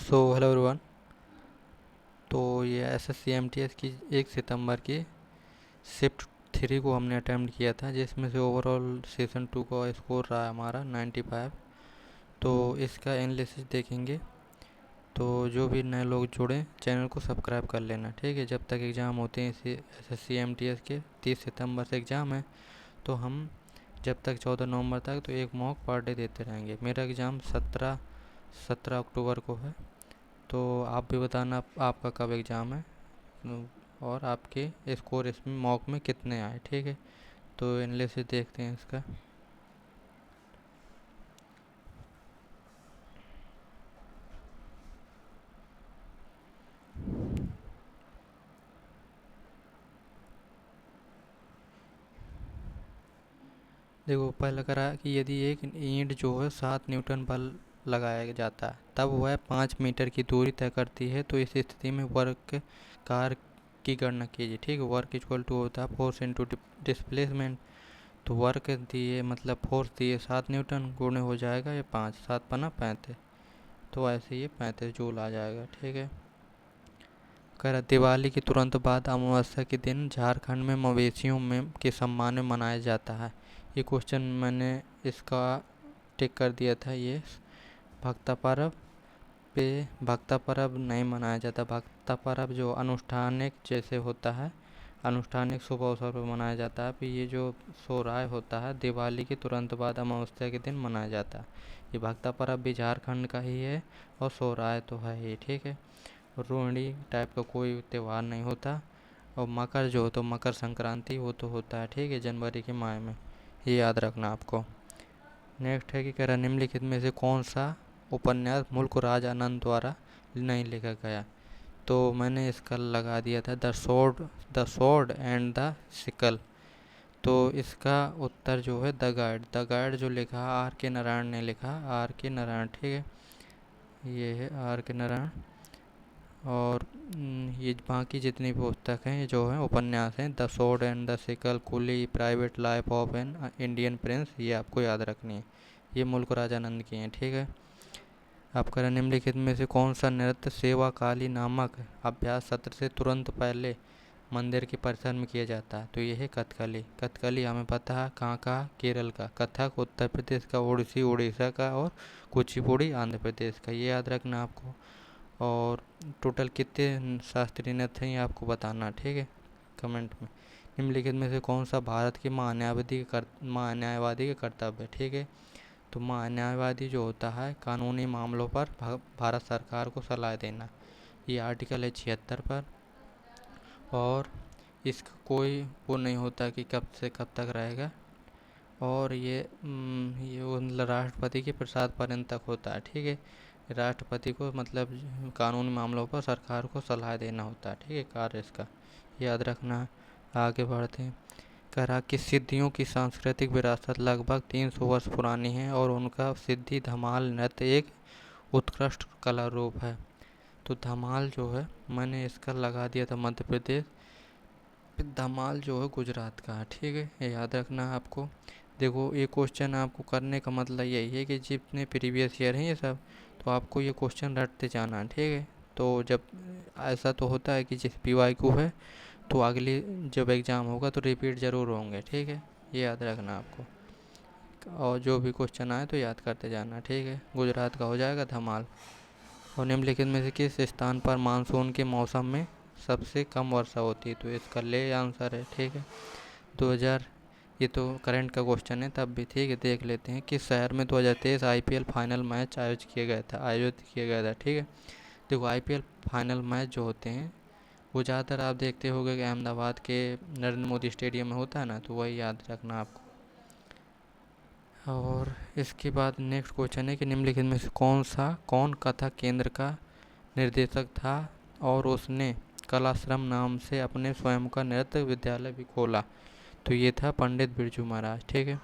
Hello everyone. तो ये SSC MTS की 1 सितंबर की शिफ्ट 3 को हमने अटैम्प्ट किया था, जिसमें से ओवरऑल सेशन 2 का स्कोर रहा है हमारा 95। तो इसका एनालिसिस देखेंगे। तो जो भी नए लोग जुड़े चैनल को सब्सक्राइब कर लेना, ठीक है। जब तक एग्ज़ाम होते हैं इसी एसएससी एमटीएस के 30 सितंबर से एग्ज़ाम है, तो हम जब तक 14 नवंबर तक तो एक मॉक पर डे देते रहेंगे। मेरा एग्ज़ाम 17 अक्टूबर को है। तो आप भी बताना आपका कब एग्ज़ाम है और आपके स्कोर इसमें मॉक में कितने आए, ठीक है। तो एनालिसिस देखते हैं इसका। देखो, पहले करा कि यदि एक ईंट जो है 7 न्यूटन बल लगाया जाता है, तब वह 5 मीटर की दूरी तय करती है। तो इस स्थिति में वर्क कार की गणना कीजिए, ठीक है। वर्क इक्वल टू होता है फोर्स इंटू डिस्प्लेसमेंट। तो वर्क दिए मतलब फोर्स दिए 7 न्यूटन, गुणे हो जाएगा ये 5, 7×5 = 35। तो ऐसे ये 35 जूल आ जाएगा, ठीक है। कर दिवाली के तुरंत बाद अमावस्या के दिन झारखंड में मवेशियों में के सम्मान में मनाया जाता है। ये क्वेश्चन मैंने इसका टिक कर दिया था। ये भक्ता पर्व पे भक्ता पर्व नहीं मनाया जाता। भक्ता पर्व जो अनुष्ठानिक जैसे होता है, अनुष्ठानिक शुभ अवसर पर मनाया जाता है। फिर ये जो सोहराय होता है दिवाली के तुरंत बाद अमावस्या के दिन मनाया जाता है। ये भक्ता पर्व भी झारखंड का ही है और सोहराय तो है ही, ठीक है। रोहिणी टाइप का कोई त्यौहार नहीं होता। और मकर जो तो मकर संक्रांति वो तो होता है, ठीक है, जनवरी के माह में। ये याद रखना आपको। नेक्स्ट है कि कह रहा निम्नलिखित में से कौन सा उपन्यास मुल्कराज आनंद द्वारा नहीं लिखा गया। तो मैंने इसका लगा दिया था the sword and the sickle. तो इसका उत्तर जो है द गाइड जो लिखा R.K. नारायण ने लिखा, R.K. नारायण, ठीक है। ये है R.K. नारायण। और ये बाकी जितनी भी पुस्तक हैं ये जो है उपन्यास हैं, the sword and the sickle, Coolie, private life of an Indian prince, ये आपको याद रखनी है। ये मुल्क राजानंद की हैं, ठीक है। आपका निम्नलिखित में से कौन सा नृत्य सेवा काली नामक अभ्यास सत्र से तुरंत पहले मंदिर के परिसर में किया जाता है। तो ये है कथकली। कथकली हमें पता है कहाँ का, केरल का। कथक उत्तर प्रदेश का, ओडिसी उड़ीसा का, और कुचिपुड़ी आंध्र प्रदेश का। ये याद रखना आपको। और टोटल कितने शास्त्रीय नृत्य हैं ये आपको बताना, ठीक है, कमेंट में। निम्नलिखित में से कौन सा भारत के महान्यायवादी का कर्तव्य है, ठीक है। तो महान्यायवादी जो होता है कानूनी मामलों पर भारत सरकार को सलाह देना। ये आर्टिकल है 76 पर। और इसका कोई वो नहीं होता कि कब से कब तक रहेगा। और ये राष्ट्रपति के प्रसाद पर्यंत तक होता है, ठीक है। राष्ट्रपति को मतलब कानूनी मामलों पर सरकार को सलाह देना होता है, ठीक है, कार्य इसका याद रखना। आगे बढ़ते हैं। करा कि सिद्धियों की सांस्कृतिक विरासत लगभग 300 वर्ष पुरानी है और उनका सिद्धि धमाल नृत्य एक उत्कृष्ट कला रूप है। तो धमाल जो है मैंने इसका लगा दिया था मध्य प्रदेश। धमाल जो है गुजरात का है, ठीक है, ये याद रखना है आपको। देखो, ये क्वेश्चन आपको करने का मतलब यही है कि जितने प्रीवियस ईयर हैं ये सब, तो आपको ये क्वेश्चन रटते जाना है, ठीक है। तो जब ऐसा तो होता है कि जिस PYQ है तो अगली जब एग्ज़ाम होगा तो रिपीट ज़रूर होंगे, ठीक है, ये याद रखना आपको। और जो भी क्वेश्चन आए तो याद करते जाना, ठीक है। गुजरात का हो जाएगा धमाल। और निम्नलिखित में से किस स्थान पर मानसून के मौसम में सबसे कम वर्षा होती है। तो इसका ले आंसर है, ठीक है, 2000। ये तो करंट का क्वेश्चन है तब भी, ठीक है, देख लेते हैं। किस शहर में 2023 IPL फाइनल मैच आयोजित किया गया था, ठीक है। देखो, IPL फाइनल मैच जो होते हैं वो ज़्यादातर आप देखते होंगे कि अहमदाबाद के नरेंद्र मोदी स्टेडियम में होता है ना, तो वही याद रखना आपको। और इसके बाद नेक्स्ट क्वेश्चन है कि निम्नलिखित में से कौन कथक केंद्र का निर्देशक था और उसने कलाश्रम नाम से अपने स्वयं का नृत्य विद्यालय भी खोला। तो ये था पंडित बिरजू महाराज, ठीक है।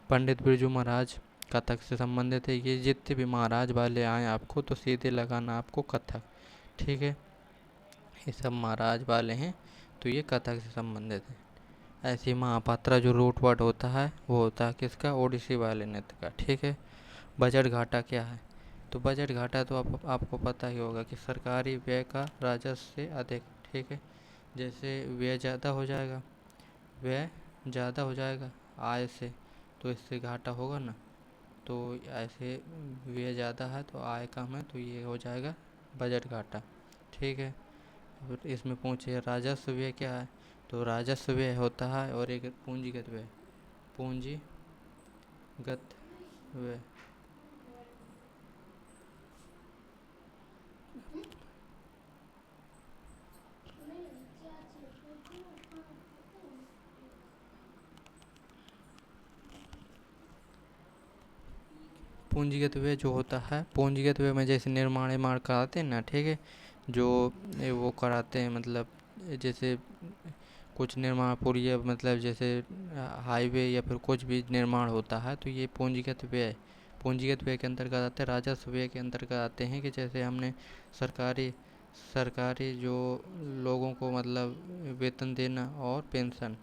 पंडित बिरजू महाराज कथक से संबंधित है। ये जितने भी महाराज वाले आए आपको तो सीधे लगाना आपको कथक, ठीक है। ये सब महाराज वाले हैं तो ये कथक से संबंधित है। ऐसे ही महापात्रा जो रूट वर्ड होता है वो होता है किसका, ओडिसी वाले नृत्य का, ठीक है। बजट घाटा क्या है। तो बजट घाटा तो आपको पता ही होगा कि सरकारी व्यय का राजस्व से अधिक, ठीक है। जैसे व्यय ज़्यादा हो जाएगा, व्यय ज़्यादा हो जाएगा आय से, तो इससे घाटा होगा ना। तो ऐसे व्यय ज़्यादा है तो आय कम है, तो ये हो जाएगा बजट घाटा, ठीक है। अब इसमें पूछे राजस्व व्यय क्या है, तो राजस्व व्यय होता है और एक पूंजीगत व्यय, पूंजीगत व्यय। पूंजीगत व्यय जो होता है, पूंजीगत व्यय में जैसे निर्माण कराते हैं ना, ठीक है, जो वो कराते हैं, मतलब जैसे कुछ निर्माण पूरी मतलब जैसे हाईवे या फिर कुछ भी निर्माण होता है, तो ये पूंजीगत व्यय के अंतर्गत आते हैं। राजस्व व्यय के अंतर्गत आते हैं कि जैसे हमने सरकारी सरकारी जो लोगों को मतलब वेतन देना और पेंशन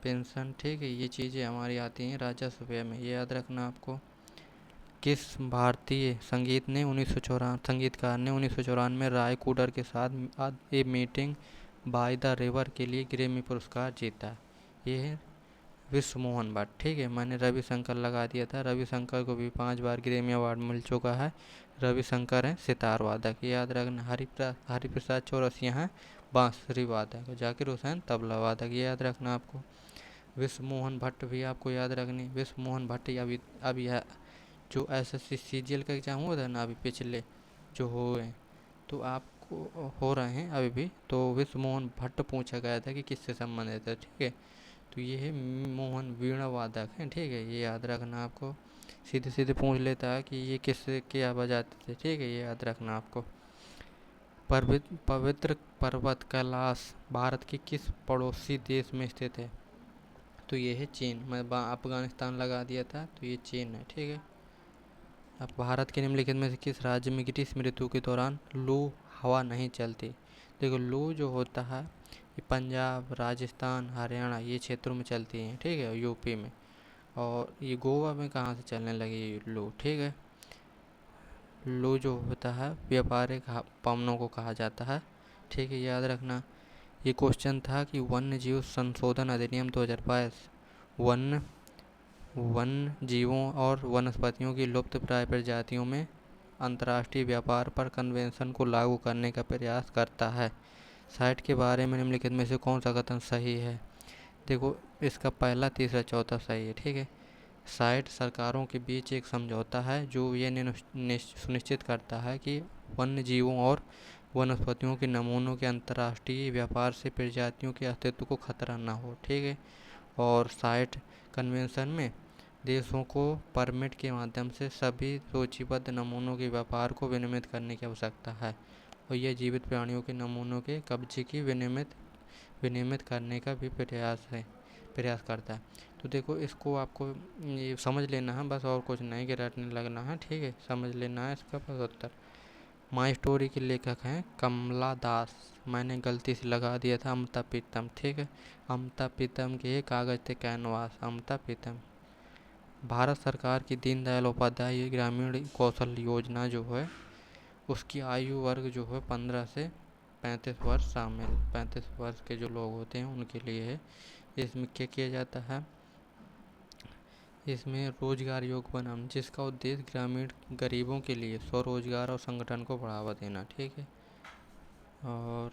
पेंशन, ठीक है, ये चीज़ें हमारी आती हैं राजस्व व्यय में, ये याद रखना आपको। किस भारतीय संगीतकार ने 1994 राय कूडर के साथ a meeting by the river के लिए ग्रैमी पुरस्कार जीता? ये है विश्व मोहन भट्ट, ठीक है। मैंने रविशंकर लगा दिया था, रविशंकर को भी 5 बार ग्रैमी अवार्ड मिल चुका है। रविशंकर हैं सितार वादक, याद रखना। हरिप्रसाद चौरसिया हैं बांसुरी वादक, जाकिर हुसैन तबला वादक, ये याद रखना आपको। विश्व मोहन भट्ट भी आपको याद रखनी। विश्व मोहन भट्ट अभी यह जो एसएससी सीजीएल का एग्ज़ाम हुआ था ना अभी पिछले जो हुए, तो आपको हो रहे हैं अभी भी, तो विश्व मोहन भट्ट पूछा गया था कि किससे संबंधित है, ठीक है। तो ये है मोहन वीणा वादक हैं, ठीक है, ये याद रखना आपको। सीधे सीधे पूछ लेता है कि ये किससे क्या बजाते थे, ठीक है, ये याद रखना आपको। पवित्र पर्वत कैलाश भारत के किस पड़ोसी देश में स्थित है? तो ये है चीन। मैं अफगानिस्तान लगा दिया था, तो ये चीन है, ठीक है। अब भारत के निम्नलिखित में से किस राज्य में ग्रीष्म ऋतु के दौरान लू हवा नहीं चलती? देखो, लू जो होता है ये पंजाब, राजस्थान, हरियाणा ये क्षेत्रों में चलती हैं, ठीक है, यूपी में। और ये गोवा में कहाँ से चलने लगी ये लू, ठीक है। लू जो होता है व्यापारिक पवनों को कहा जाता है, ठीक है, याद रखना। ये क्वेश्चन था कि वन्य जीव संशोधन अधिनियम 2022 वन्य वन्य जीवों और वनस्पतियों की लुप्तप्राय प्रजातियों में अंतर्राष्ट्रीय व्यापार पर कन्वेंशन को लागू करने का प्रयास करता है। साइट के बारे में निम्नलिखित में से कौन सा कथन सही है? देखो, इसका पहला, तीसरा, चौथा सही है, ठीक है। साइट सरकारों के बीच एक समझौता है जो ये सुनिश्चित करता है कि वन्य जीवों और वनस्पतियों के नमूनों के अंतर्राष्ट्रीय व्यापार से प्रजातियों के अस्तित्व को खतरा न हो, ठीक है। और साइट कन्वेंशन में देशों को परमिट के माध्यम से सभी सूचीबद्ध नमूनों के व्यापार को विनियमित करने की आवश्यकता है, और यह जीवित प्राणियों के नमूनों के कब्जे की विनियमित करने का भी प्रयास करता है। तो देखो, इसको आपको ये समझ लेना है बस, और कुछ नहीं कि रटने लगना है, ठीक है, समझ लेना है इसका बस उत्तर। माई स्टोरी के लेखक हैं कमला दास, मैंने गलती से लगा दिया था अमता प्रीतम, ठीक है। अमता प्रीतम के कागज थे कैनवास, अमता प्रीतम। भारत सरकार की दीनदयाल उपाध्याय ग्रामीण कौशल योजना जो है उसकी आयु वर्ग जो है 15 से 35 वर्ष शामिल, 35 वर्ष के जो लोग होते हैं उनके लिए है। इसमें क्या किया जाता है? इसमें रोजगार योग बनाना, जिसका उद्देश्य ग्रामीण गरीबों के लिए स्वरोजगार और संगठन को बढ़ावा देना, ठीक है। और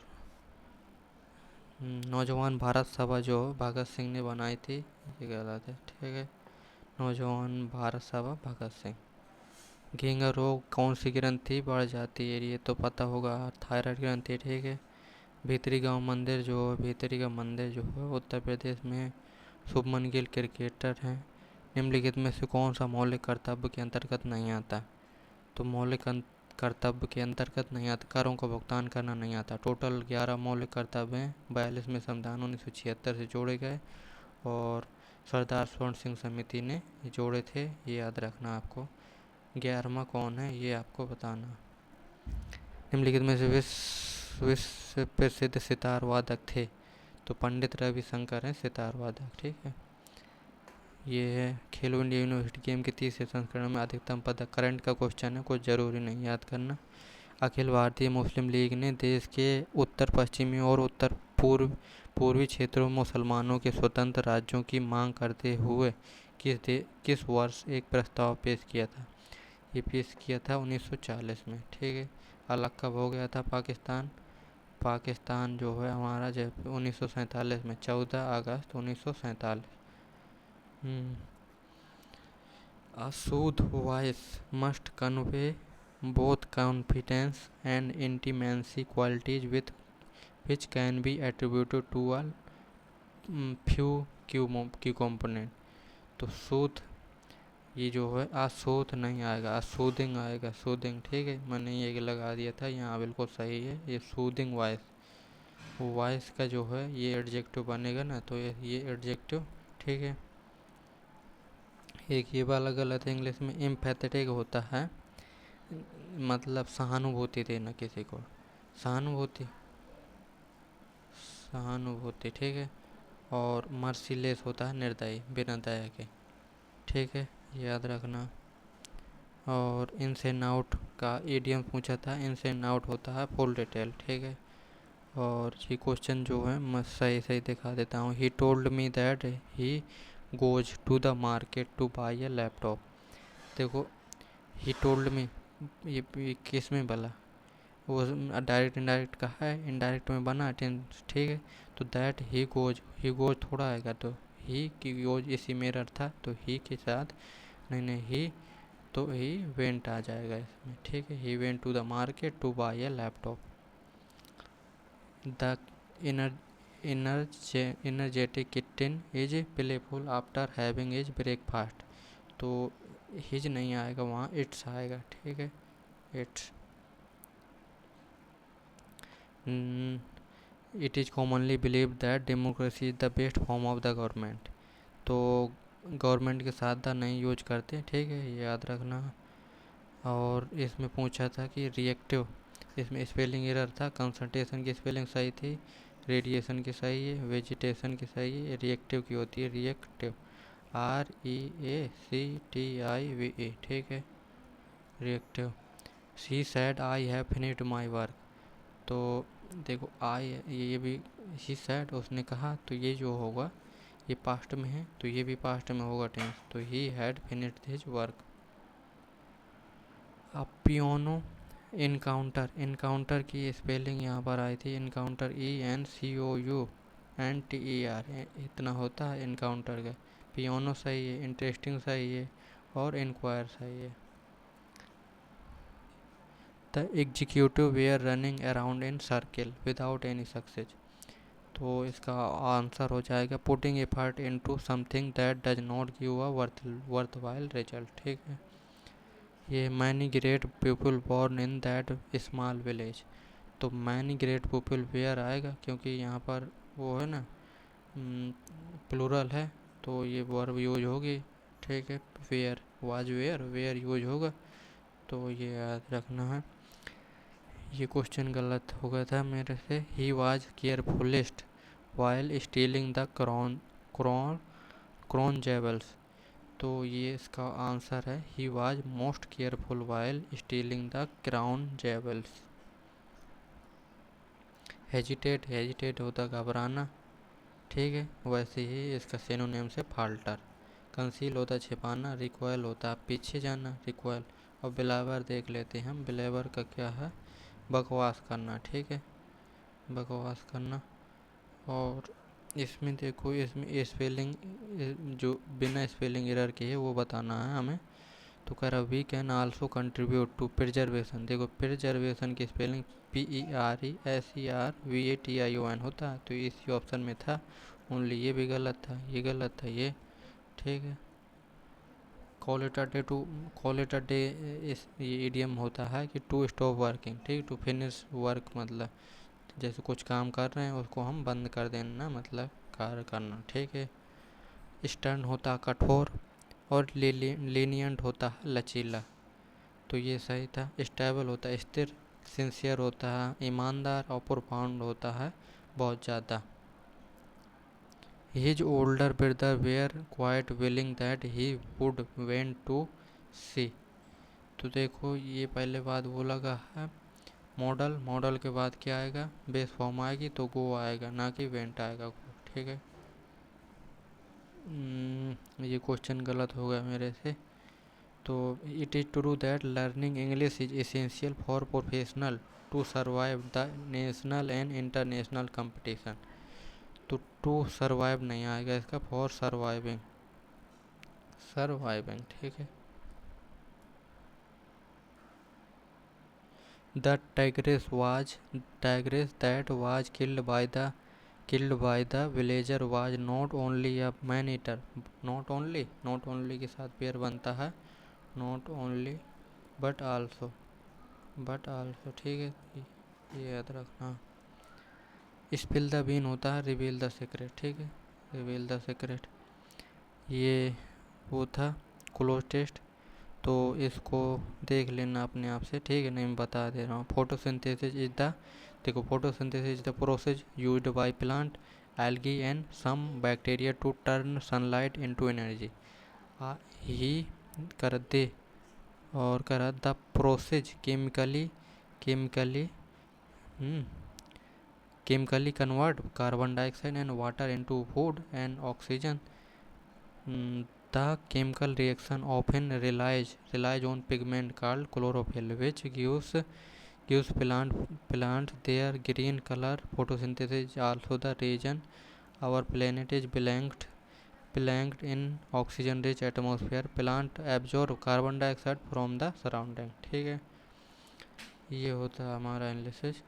नौजवान भारत सभा जो भगत सिंह ने बनाई थी, ये गलत है, ठीक है। नौजवान भारत सभा भगत सिंह। घेंगा रोग कौन सी ग्रंथि बढ़ जाती है? ये तो पता होगा, थायराइड ग्रंथि, ठीक है। भीतरी गांव मंदिर जो है, भीतरी का मंदिर जो है उत्तर प्रदेश में। शुभमन गिल क्रिकेटर हैं। निम्नलिखित में से कौन सा मौलिक कर्तव्य के अंतर्गत नहीं आता? तो मौलिक कर्तव्य के अंतर्गत नहीं आता, करों का भुगतान करना नहीं आता। टोटल 11 मौलिक कर्तव्य हैं, 42 में संविधान 1976 से जोड़े गए और सरदार स्वर्ण सिंह समिति ने जोड़े थे, ये याद रखना आपको। 11वां कौन है ये आपको बताना। निम्नलिखित में से विश्व प्रसिद्ध सितार वादक थे? तो पंडित रविशंकर हैं सितार वादक, ठीक है। ये है खेलो इंडिया यूनिवर्सिटी गेम के तीसरे संस्करण में अधिकतम पदक। करंट का क्वेश्चन है, कुछ ज़रूरी नहीं याद करना। अखिल भारतीय मुस्लिम लीग ने देश के उत्तर पश्चिमी और उत्तर पूर्वी क्षेत्रों में मुसलमानों के स्वतंत्र राज्यों की मांग करते हुए किस वर्ष एक प्रस्ताव पेश किया था? ये पेश किया था 1940 में। ठीक है। अलग कब हो गया था पाकिस्तान? पाकिस्तान जो है हमारा जब 1947 में, 14 अगस्त 1947। A soothed voice must convey both confidence and intimacy, qualities with which can be attributed to a few key component। तो सूद, ये जो है अशोध नहीं आएगा, अशोधिंग आएगा, सूदिंग। ठीक है, मैंने ये लगा दिया था यहाँ, बिल्कुल सही है। ये सूदिंग वॉइस, वॉइस का जो है ये एडजेक्टिव बनेगा ना, तो ये एडजेक्टिव। ठीक है। एक ये वाला गलत है, इंग्लिश में एम्पैथेटिक होता है, मतलब सहानुभूति देना किसी को, सहानुभूति, सहानुभूति। ठीक है। और मर्सीलेस होता है निर्दयी, बिना दया के। ठीक है, याद रखना। और इनसे एंड आउट का इडियम पूछा था, इनसे एंड आउट होता है फुल डिटेल। ठीक है। और ये क्वेश्चन जो है मैं सही सही दिखा देता हूँ। He told me that he goes to the market to buy a laptop. देखो, ही टोल्ड मी, ये किस में भला? वो डायरेक्ट इनडायरेक्ट का है, इनडायरेक्ट में बना टेंस। ठीक है। तो दैट ही गोज थोड़ा आएगा, तो ही की गोज इसी मेरर था, तो ही के साथ नहीं नहीं ही, तो ही वेंट आ जाएगा इसमें। ठीक है। He went to the market to buy a laptop. The energetic kitten is playful after having his breakfast। तो हिज नहीं आएगा वहाँ, इट्स आएगा। ठीक है, it's. It is commonly believe that democracy is the best form of the government. तो government के साथ द नहीं यूज करते। ठीक है, ये याद रखना। और इसमें पूछा था कि रिएक्टिव, इसमें स्पेलिंग एरर था। कंसंट्रेशन की स्पेलिंग सही थी, रेडिएशन की सही है, वेजिटेशन की सही है, रिएक्टिव की होती है रिएक्टिव, REACTIVE। ठीक है, reactive. She said I have finished my work. तो देखो आई, ये भी शी सैड, उसने कहा, तो ये जो होगा ये पास्ट में है, तो ये भी पास्ट में होगा टेंस, तो he had finished his work. अब पियोनो इनकाउंटर, इनकाउंटर की स्पेलिंग यहाँ पर आई थी, इनकाउंटर ENCOUNTER, इतना होता है इनकाउंटर का। पियोनो सही है, इंटरेस्टिंग सही है, और इंक्वायर सही है। The executive were running around in circle without any success. तो इसका आंसर हो जाएगा putting effort into something that does not give a worthwhile result. ठीक है। ये many great people born in that small village. तो मैनी ग्रेट पीपल वेयर आएगा, क्योंकि यहाँ पर वो है ना, प्लूरल है, तो ये वर्ब यूज होगी। ठीक है, were, was were, were use होगा, तो ये याद रखना है। ये क्वेश्चन गलत हो गया था मेरे से। He was carefullest while stealing the crown jewels. तो ये इसका आंसर है he was most careful while stealing the crown jewels. Hesitate, hesitate होता घबराना। ठीक है, वैसे ही इसका सिनोनिम से फाल्टर। कंसील होता छिपाना, रिकॉयल होता पीछे जाना, रिकॉयल। और बिलावर देख लेते हैं हम, बिलावर का क्या है? बकवास करना। ठीक है, बकवास करना। और इसमें देखो, इसमें स्पेलिंग जो बिना स्पेलिंग एरर के है वो बताना है हमें। तो कह रहा we can also contribute to preservation. देखो, प्रिजर्वेशन की स्पेलिंग PERESERVATION होता है, तो इसी ऑप्शन में था ओनली। ये भी गलत था, ये गलत था ये। ठीक है। Call it a day, to call it a day, ये इडियम होता है कि टू स्टॉप वर्किंग। ठीक, टू फिनिश वर्क, मतलब जैसे कुछ काम कर रहे हैं उसको हम बंद कर देना, मतलब कार्य करना। ठीक है। स्टर्न होता कठोर, और लीनियंट होता है लचीला, तो ये सही था। स्टेबल होता है स्थिर, सिंसियर होता है ईमानदार, और प्रोफाउंड होता है बहुत ज़्यादा। His older brother were quite willing that he would went to sea. तो देखो ये पहले बात बोला गया है मॉडल, मॉडल के बाद क्या आएगा, बेस फॉर्म आएगी तो गो आएगा, ना कि वेंट आएगा। ठीक है। ये क्वेश्चन गलत हो गया मेरे से। तो it is true that learning English is essential for professional to survive the national and international competition. तो टू सर्वाइव नहीं आएगा इसका, फॉर सर्वाइविंग, सर्वाइविंग। ठीक है। The tigress that was killed by the villager was not only a man eater, not only के साथ pair बनता है, not only but also। ठीक है, ये याद रखना। स्पिल द बीन होता है रिवील द सीक्रेट। ठीक है, रिवील द सीक्रेट। ये वो था क्लोज टेस्ट, तो इसको देख लेना अपने आप से। ठीक है, नहीं मैं बता दे रहा हूँ। फोटोसिंथेसिस इज द, देखो photosynthesis is the process used by plant, algae and some bacteria to turn sunlight into energy. ही कर दे और कर the process chemically chemically convert carbon dioxide and water into food and oxygen. The chemical reaction often relies on pigment called chlorophyll, which gives plant their green color. Photosynthesis is also the reason our planet is blanked in oxygen rich atmosphere. Plant absorb carbon dioxide from the surrounding। ठीक है, ये होता है हमारा analysis.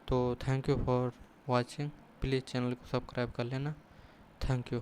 तो thank you for watching. Please channel को subscribe कर लेना। Thank you.